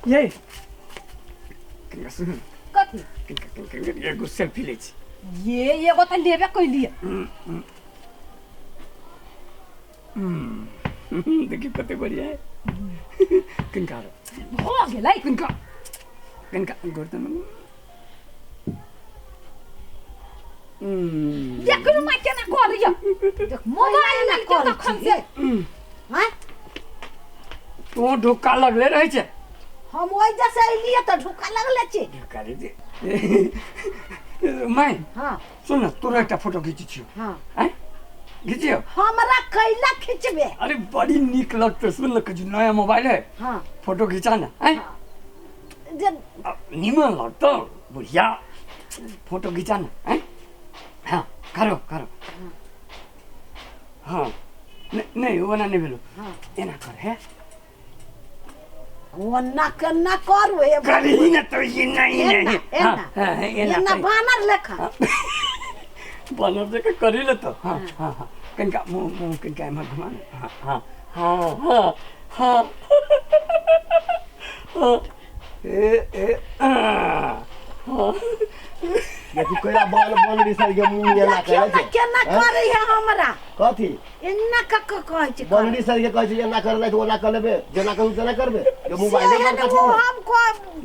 ये सुन कथी एगो सेल्फी ले छी ये एगो त लेबे कैलिए देखिए कते बढ़िया है किनका भ गेलै किनका किनका गर्दन देखलु मा केना करिया देख मोबाइल में के तखन से हैं तो ढोका लगले रहे छे हम ओइ जैसे लिए त ढुका लगले छी ढोका रे मैं हां सुन ना तोरा एकटा फोटो खींची छियो हां हैं खींचियो हमरा कैला खींचबे अरे बड़ी निक लगते सुन ना जो नया मोबाइल है हां फोटो खींचा ना हैं जे निमन लगता बढ़िया फोटो खींचा ना हैं हाँ करो करो हाँ नहीं वो नहीं भेलो हां एना कर है वन्ना कन्ना करू ए करी ना तो ये नहीं नहीं हाँ एना बानर लेखा बानर देखे करी ले तो हाँ हाँ हाँ कनका मुंह कनका में घुमा हाँ हाँ हाँ हाँ हाँ हाँ ए हाँ ये कोया बाल बनरी सर के मुंह ये ना करे छे केना करे है हमरा कथी एना कक कहै छै बनरी सर के कहै छै एना करले तो ओना कर लेबे जेना कहू तेना करबे ये मोबाइल में कर वो हम को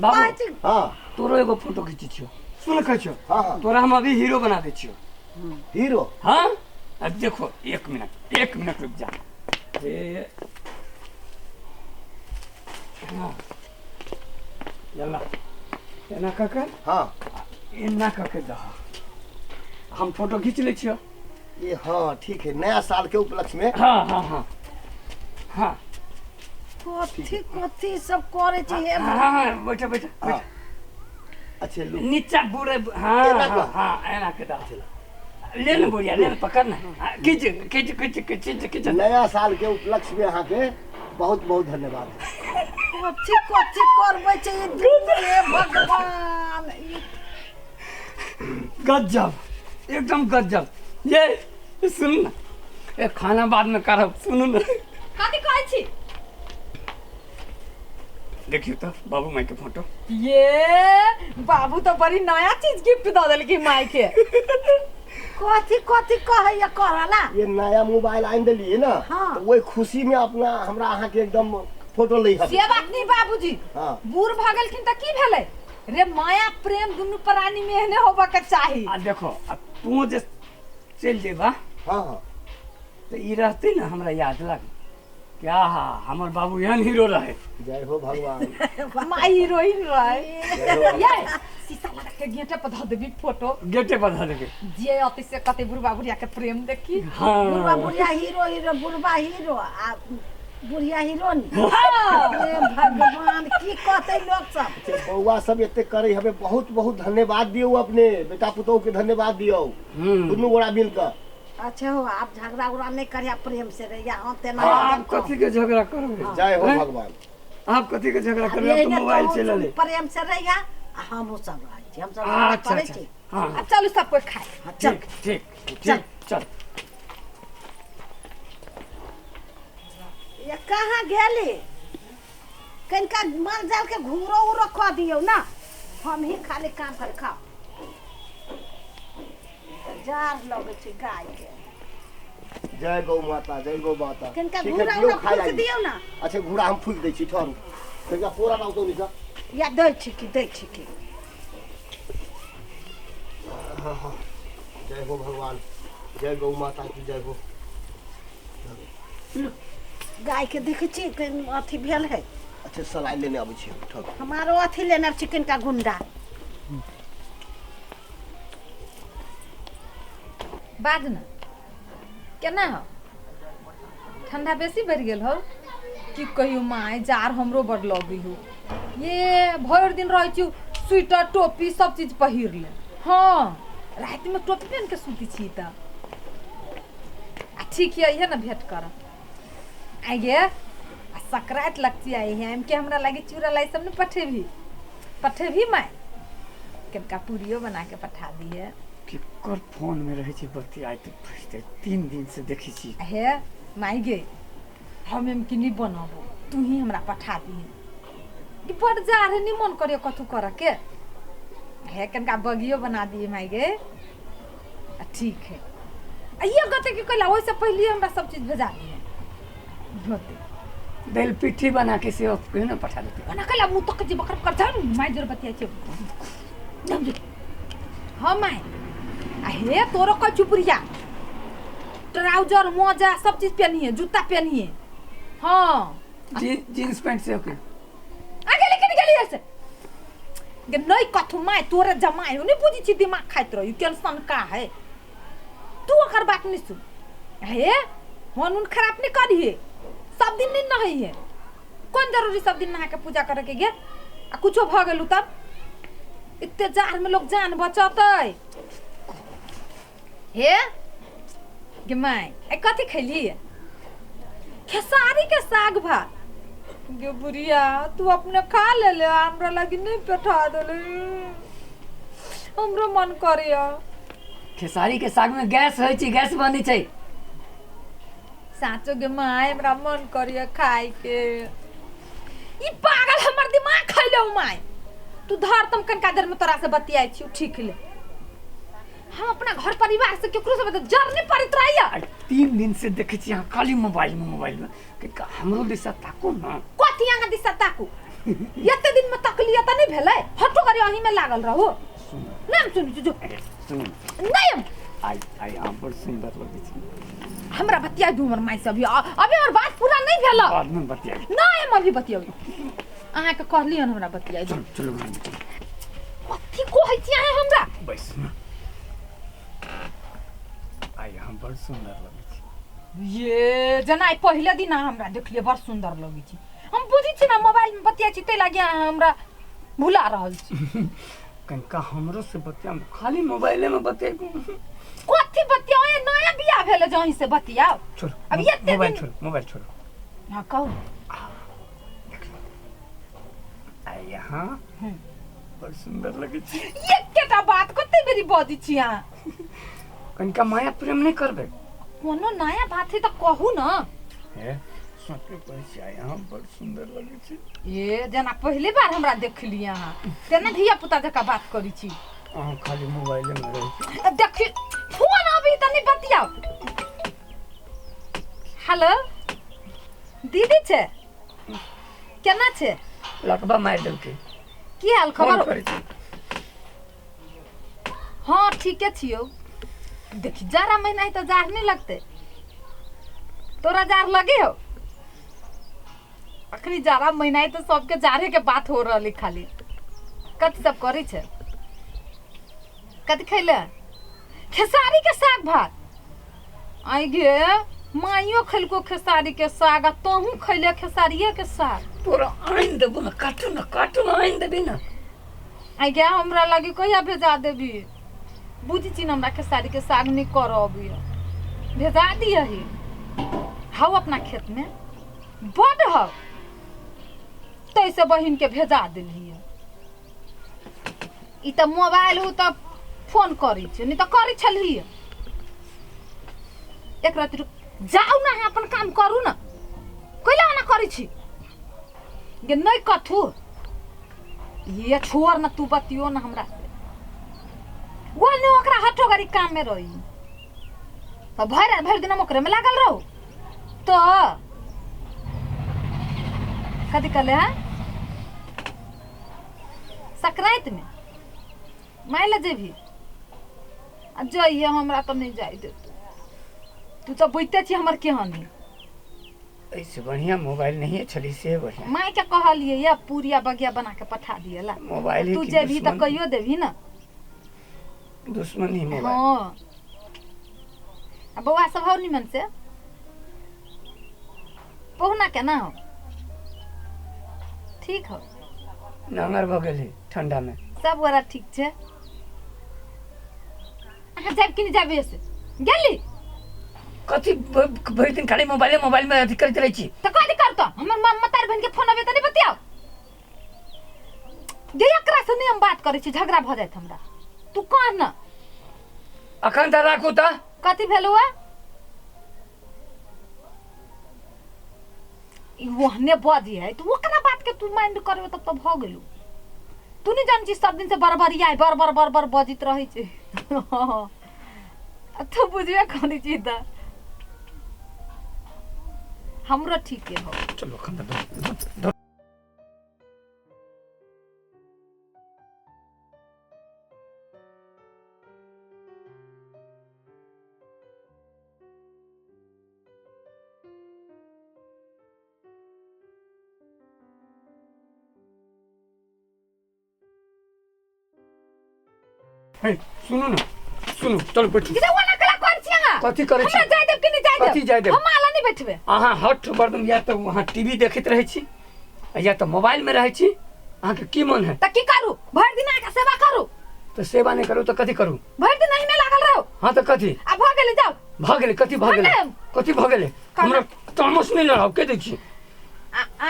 कहै छै हां तोरो एगो फोटो खींची छियो सुन कहै छियो हां तोरा हम अभी हीरो बना दे छियो हीरो हाँ अब देखो एक मिनट रुक जा ए हाँ यल्ला एना ककर हां एना कके दहा हम फोटो खींच ले छियो ये हां ठीक है नया साल के उपलक्ष्य में हाँ हाँ हाँ हाँ कथी सब करे छै हे हाँ हाँ बैठा बैठा बैठा अच्छा लो नीचा बुरे हाँ हाँ हाँ एना के दहा ले ले बुढ़िया ले पकड़ ना खींच खींच खींच खींच खींच नया साल के उपलक्ष्य में अहाँ के बहुत बहुत धन्यवाद कथी करबै छै हे भगवान गजब एकदम गजब ये सुन ना ए खाना बाद में करब सुनू ना कथी कहै छी देखियो तो बाबू माई के फोटो ये बाबू तो बड़ी नया चीज गिफ्ट द देलकी माई के कथी कहै या करला ये नया मोबाइल आइन देलिए ना हाँ। तो वही खुशी में अपना हमरा अहाँ के एकदम फोटो ले हबे से बात नहीं बाबूजी हां बूढ़ भ गेलखिन त की भेलै रे माया प्रेम दुनु प्राणी में एहने होबा के चाही आ देखो अब तू जे चल जेबा हां हां तो ई रहते ना हमरा याद लग क्या हमर बाबू एहन हीरो रहे जय हो भगवान माई हीरोइन रहे ये शीशा लगा के गेटे पर ध देबी फोटो गेटे पर धर के जे अति से कते बुढ़वा बुढ़िया के प्रेम देखी हाँ बुढ़वा बुढ़िया हीरो बुढ़वा हीरो आ बुढ़िया हीरोइन हे भगवान की कहते लोग सब बउआ सब एते करे हबे बहुत बहुत धन्यवाद दियो अपने बेटा पुतोह के धन्यवाद दियो दुनू गोड़ा मिल के अच्छा हो आप झगड़ा उगड़ा नहीं करिया प्रेम से रहिया हम तेना आप कथी के झगड़ा करबे जय हो भगवान आप कथी के झगड़ा करबे तो मोबाइल चला ले प्रेम से रहिया हम सब रही छी हम सब अच्छा करे अच्छा छी हां अब चलो सब कोई खाए चल ठीक ठीक चल ये कहाँ गेली कनका माल जाल के घूरो उरो खा दियो ना हम ही खाली काम कर खाओ जार लगे छै गाय के जय गौ माता जय गौ माता कनका ठीक है, घूरा दियो उरो खाय फूक लाई। दियो ना अच्छा घूरा हम फूक दै छी ठहरू तनिका पूरा ना उतो निसा या दै छी कि हाँ हाँ जय हो भगवान जय गौ माता की जय हो गाय के देखे छी अथी भेल है अच्छा सलाइ लेने आबै छी ठहरू हमारो अथी लेना चिकन का गुंडा बाज ना केना हो ठंडा बेसी बढ़ गेल हो की कहियो माय जार हमरो बड़ लगी हो ये भर दिन रह छी स्वेटर टोपी सब चीज पहिर ले हाँ रात में टोपी पहन के सूती छी त ठीक है ये ना भेंट कर आइए सकरात लगती आई है हम के हमरा लगे चूरा लाई सब ने पठेभी माय कनका पूरियो बना के पठा दिए केकर फोन में रहे छी बतियाइत 3 दिन से देखी छी हे माई गे हम कि नहीं बनाबो तू ही हमरा पठा दी कि बड़ जा रे नहीं मन करियो कथु कर के है कनका बगियो बना दिए माई गे ठीक है ये गते कि कहला ओइसे पहले हमरा सब चीज भेजा दिए होते दाल पिट्ठी बना के से आपको ना पठा देते बना कहला मुंह तक जी बकर कर जानु माई जोर बतिया छे हां माई आ हे तोरो का चुपरिया ट्राउजर मोजा सब चीज पहनिए जूता पहनिए हां जींस पैंट से ओके आगे लेके निकली ऐसे गे नहीं कथु माई तोरे जमाई हो नहीं बुझी छी दिमाग खाइत रही टेंशन का है तू ओकर बात नहीं सुन हे मन खराब नहीं करी है सब दिन नहीं नहाई है कौन जरूरी सब दिन नहा के पूजा करे के गे आ कुछो भ गेलु तब इत्ते जार में लोग जान बचतै हे गे माई ए कथि खैली खेसारी के साग भात गे बुढ़िया तू अपने खा ले हमरा लगी नहीं बैठा देले हमरो मन करिया खेसारी के साग में गैस होय छै गैस बनी छै साचो गे माय हमरा मन करिया खाए के ई पागल हमर दिमाग खैले माय तू धर तुम कनका देर में तोरा से बतियाई छी ठीक ले हम अपना घर परिवार से केकरो से जर्नी परित रहिया 3 दिन से देखे छी यहाँ खाली मोबाइल में कि हमरो दिशा ताको ना कथि यहाँ दिशा ताकू एते दिन में तकलिया त नहीं भेलै हटो करी अही में लागल रहो नाम सुन जो सुन नहीं आई आप बड़ सुंदर लगे छी हमरा बतिया दू हमर माई से अभी हमर बात पूरा नहीं भेला बाद में बतिया नहीं हम अभी बतियाबी अहाँ के कहलियन हमरा बतिया दू चलो कथि कहै छी अहाँ हमरा बस ना आई हम बड़ सुंदर लगे छी ये जना पहले दिन हमरा देखलिए बड़ सुंदर लगे छी हम बुझी छी ना मोबाइल में बतिया छी ते लागे हमरा भुला रहल छी कनका हमरो से बतिया खाली मोबाइले में बतिया कथि बतिया ए नया बियाह भेले जहीं से बतिया छोड़ अब ये मोबाइल छोड़ हां कहू आई यहाँ बड़ सुंदर लगे छी ये केटा बात कते बेरी बदी छी अहाँ कनका माया प्रेम नहीं करबे कोनो नया बात है तो कहू ना है सोचे पड़े छी आई यहाँ बड़ सुंदर लगे छी ये जना पहली बार हमरा देखली अहाँ तेना धिया पुता जका बात करी छी अहाँ खाली मोबाइले में रहे छी देखी फोन अभी तनी बतियाओ हेलो दीदी छे केना छे लकबा मार देलके की हाल खबर करे छी हां ठीके छियो देखी जारा महीना है तो जार नहीं लगते तोरा जार लगे हो अखनी जारा महीना है तो सबके जारे के बात हो रही खाली कथि सब करी छे कथि खैले खेसारी के साग भात आई गे माइयो खैलको खेसारी के साग आ तोहू खैले खेसारिये के साग तोरा आइन देबो ना काटो ना आइन देबे ना आई गे हमरा लगी कहिया भेजा देबी बुझी छी हमरा खेसारी के साग नहीं करब भेजा दियही हाउ अपना खेत में बड़ हौ तैसे बहिन के भेजा दिली ई त मोबाइल हो त फोन करी छै नहीं त करी छली एक रात जाऊ ना अपन काम करू ना कैला ना करी छी गे नहीं कथू ये छोड़ ना तू बतियो ना हमरा बोल ने ओकरा हटो गाड़ी काम में रही तो भर दिन ओकरे में लागल रहो तो कथी कहले है संक्रांति में माइले जेबी आ जाइए हमरा तो नहीं जाई दे तू तो बुझते छी हमर केहन ऐसे बढ़िया मोबाइल नहीं है छली से बढ़िया माई के कहलिए या पूरिया बगिया बना के पठा दिएला मोबाइल तू जेबी तो कहियो देबी ना दुश्मनी मोबाइल हाँ अब बउआ सब हो निमन से पहुना के ना हो ठीक हो नंगर भ गेली ठंडा में सब गोरा ठीक छे अहाँ जाब कि नहीं जाबे से गेली कथी भरि दिन खाली मोबाइल में अथी करते रही छी तो कथी करतो हमर मम्मा तार बहन के फोन आवे त नहीं बतियाओ गे एकरा से नहीं हम बात करे छी झगड़ा भ जात हमरा तू कह ना अखन त राखू त कथी भेलुआ ई वहने बजी है तो ओकरा बात के तू माइंड करबे तब तो भ गेलू तू नहीं जान छी सब दिन से बरबरिया है बर बजित रही छे तो बुझबे कनी छी त हमरो ठीक है हो चलो खंदा सुनो ना सुनो चलो बैठो किसे वाला कला कर छिया कथी करे छी हमरा जाय देब कि नहीं जाय देब कथी जाय देब हम आला नहीं बैठबे अहाँ हट बर्दम या तो वहाँ टीवी देखत रहे छी या तो मोबाइल में रहे छी अहाँ के की मन है त की करू भर दिन आके सेवा करू तो सेवा नहीं करू तो कथी करू भर दिन नहीं में लागल रहो हाँ तो कथी अब भ गेले जाओ भागले कथी भागले कथी भागले हमरा तामस नहीं लड़ाओ के देखी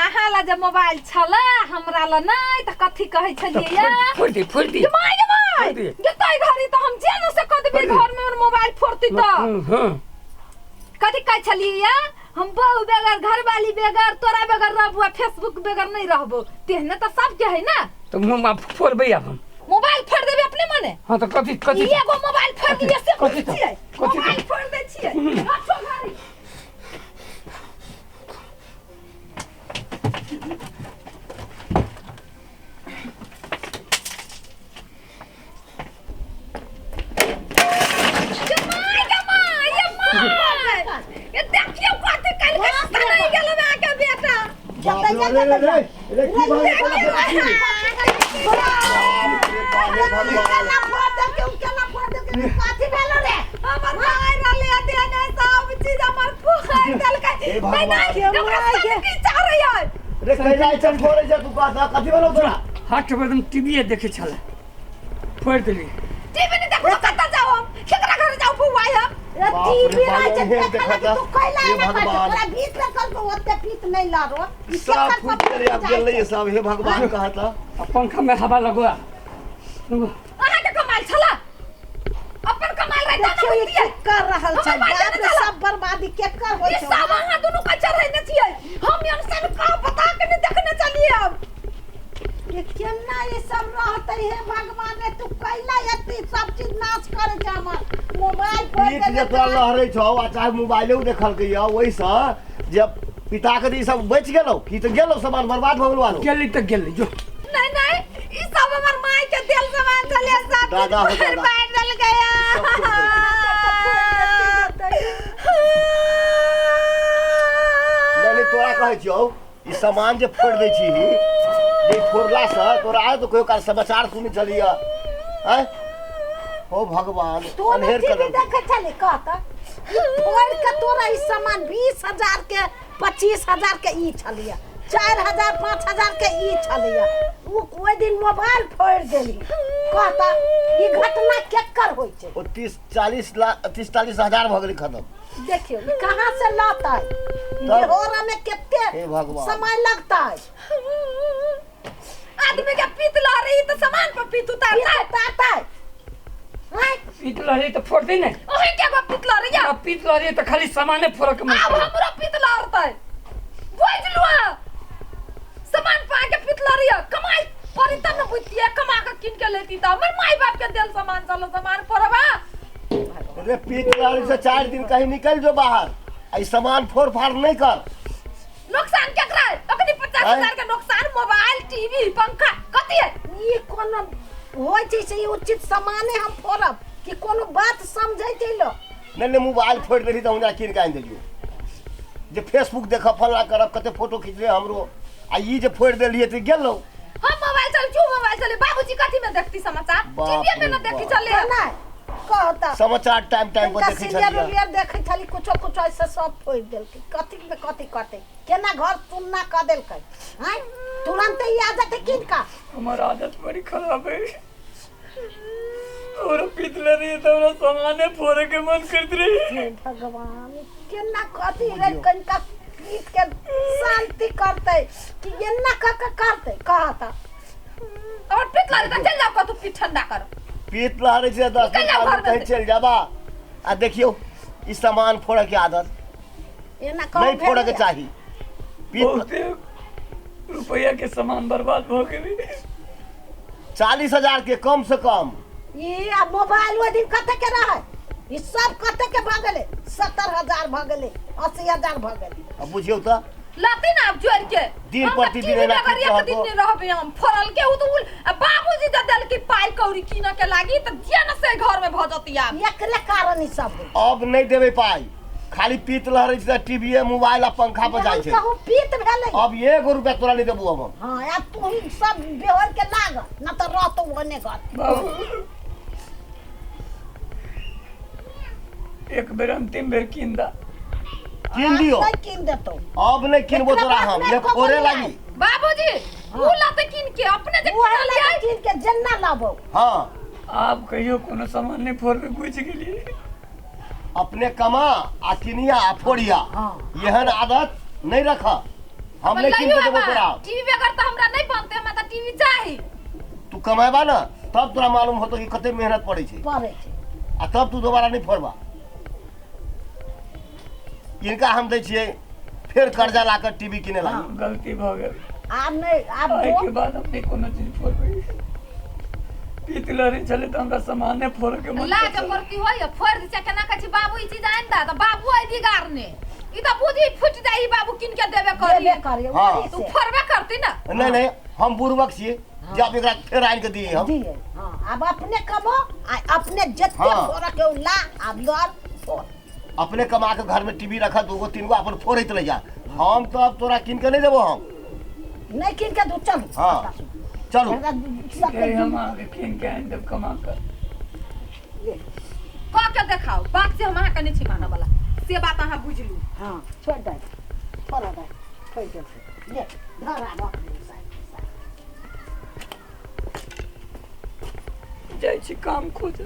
आहा ला जब मोबाइल छला हमरा ला नहीं त कथी कहै छलिए या फोड़ दी जमाई जतै घरी त हम जेन से क देबे घर में और मोबाइल फोड़ती त हां कथी कहै छलिए या हम बहू बेगर घर वाली बेगर तोरा बेगर रहबो फेसबुक बेगर नहीं रहबो तेहने त सब के है ना तो मुंह में फोड़बे अब हम मोबाइल फोड़ देबे अपने मने हां तो कथी कथी एगो मोबाइल फोड़ दिए से कथी छियै मोबाइल फोड़ दे छियै हटो घरी हट बर्दम टीवी देखे छले फोड़ देली टीवी नहीं देखो कत जाओ हम केकरा घर जाओ बुआ हम टीवी राज देखा तू कैला है तोरा भीत रखल तो ओते पीत नहीं लारो सब फूट करे अब गेल नहीं सब हे भगवान कहता पंखा में हवा लगवा अहाँ के कमाल छला अपन कमाल रहता ना बुझिए कर रहल छै बाप रे सब बर्बादी केकर होय छै सब अहाँ दोनों कच्चा रह न छियै हम यन सब का बता के नहीं देखने चलिए अब ये केना ये सब रहते है भगवान ने तू कैला एती सब चीज नाश करे छै हमर मोबाइल पीठ जे तोरा लहरै छौ आ चाहे मोबाइलो देखल के या ओइ से जब पिता के ई सब बच गेलौ की त गेलौ सामान बर्बाद भ गेलौ गेली त गेली जो नहीं ई सब हमर माई के दिल सामान चले सब दादा हो दादा बर्बाद चल गया नहीं तोरा कहै छियौ ई सामान जे फोड़ दै छी जे फोड़ला से तोरा आय तो कोई कार समाचार सुनि चलिया हैं ओ भगवान तू अनहेर कर देखे चले कहता फोड़ के तोरा ई सामान 20,000 के 25,000 के ई छलिया 4,000 5,000 के ई छलिया वो कोई दिन मोबाइल फोड़ देली कहता ई घटना केकर होय छै ओ 30-40 हजार भ गेलै खत्म देखियो कहां से लाता है बेहोरा में कितने समय लगता है आदमी के पीत ला रही तो सामान पर पीत उतारता है पीत लहरी तो फोड़ दे नहीं ओहे क्या को पीत ला रही है पीत लहरी तो खाली सामाने फोड़ के अब हमरा पीत ला रहा है बुझ लो सामान पा के पीत ला रही है कमाई परी तब न बुझती है कमा के किन के लेती था हमर माई बाप के दिल सामान चलो सामान फोड़वा अरे पीत लहरी से 4 दिन कहीं निकल जो बाहर आई सामान फोड़ फाड़ नहीं कर नुकसान क्या करा है अपनी 50,000 का नुकसान मोबाइल टीवी पंखा कथी है ये कोनो होय छै से उचित सामाने हम फोड़ब कि कोनो बात समझै छै लो नहीं मोबाइल फोड़ देली तो हमरा किन के आनि देलियो जे फेसबुक देख फलना करब कते फोटो खींचले हमरो आ ई जे फोड़ देलिए त गेलौ हम मोबाइल चले बाबूजी कथी में देखती समाचार टीवी में न देखी चले ना कहता समाचार टाइम पर देखै छलिए सीरियल देखै छली कुछो ऐसे सब फोड़ देलकै कथी में कथी करते केना घर सुनना क देलकै हैं तुरंत ही आ जाते किनका हमर आदत बड़ी खराब है और पीत लहरी तो हमरा सामाने फोड़ के मन करत रही हे भगवान केना कथी रे कनका पीत के शांति करते कि एना करते कहता और पीत ला चल जाओ का तू पीठ ठंडा कर पीत लहरी से 10 दिन बाद कहीं चल जाबा आ देखियो ई सामान फोड़ के आदत एना नहीं फोड़ के चाहिए बहुते रुपया के सामान बर्बाद हो गई। 40,000 के कम से कम। ये अब मोबाइल वो दिन कते के रहे ये सब कते के भगले 70,000 भगले 80,000 भगले। अब बुझियो तो लाती ना अब जोर के दिन प्रतिदिन एना अगर ठीक एक रहतो। दिन नहीं रहबे हम फरल के उ तो बाबूजी दे दल की पाई कौड़ी कीन के लागी त जेन से घर में भजतिया एकरे कारण ही सब होई। अब नहीं देवे पाई, खाली पीत लहरे छै टीवी मोबाइल आ पंखा पर जाय छै। कहूं पीत भेले अब 1 रुपया तोरा नहीं देबू अब हम। हां या तू ही सब बेहोर के लाग न तो रहतो ओने घर। बाबू एक बेर अंतिम बेर कींदा किन दियो, नहीं किन देतो। अब नहीं किनबो तोरा हम, ये फोरे लागी। बाबूजी उ लाते कीन के अपने जे वो कीन लिया है किन के जन्ना लाबो। हाँ आप कहियो कोनो सामान नहीं फोड़ के बुझ गेलिए। अपने कमा आ किनिया आ फोड़िया, हाँ। यहन आदत नहीं रखा। हम नहीं किन के देबो तोरा। टीवी बगैर तो हमरा नहीं बनते, हमरा तो टीवी चाहिए। तू कमाएबा ना तब तोरा मालूम होतो कि कते मेहनत पड़े छै, पड़े छै। आ तब तू दोबारा नहीं फोड़बा। इनका हम दै छियै फिर कर्जा लाकर टीवी किने ला। गलती भ गेल। आब नहीं आब आइ के दो बाद हम नहीं कोनो चीज फोड़बै। पीत लहरी चले तो हमरा सामान नहीं फोड़ के मन लाज करती होय फोड़ दी केना कहै छी बाबू ई चीज आइन दा त बाबू आई दी गारने ई त बुद्धि फुट जाई बाबू किन के देबे करी। देबे करी हाँ। वही तू से फोड़बे करती ना। नहीं नहीं हम बुर्बक छियै, जब एकरा फेर आइन के दिए हम। दिए। हां अब अपने कमो आ अपने जत्ते हाँ। फोड़ के ला अब लर फोड़। अपने कमा के घर में टीवी रखा 2 3 गो अपन फोड़ैत ले जा। हम तो अब तोरा किन के नहीं देबो हम। नहीं किन के दू चल। हाँ। चलू ए हम आगे कीन के आइन देब कमा कर। क के देखाओ बात से हम अहाँ के नहीं छी मानब वाला से बात अहाँ बुझलू। हां छोड़ दे छोड़ दे छोड़ दे ले धरा रख जाय छी काम खोज।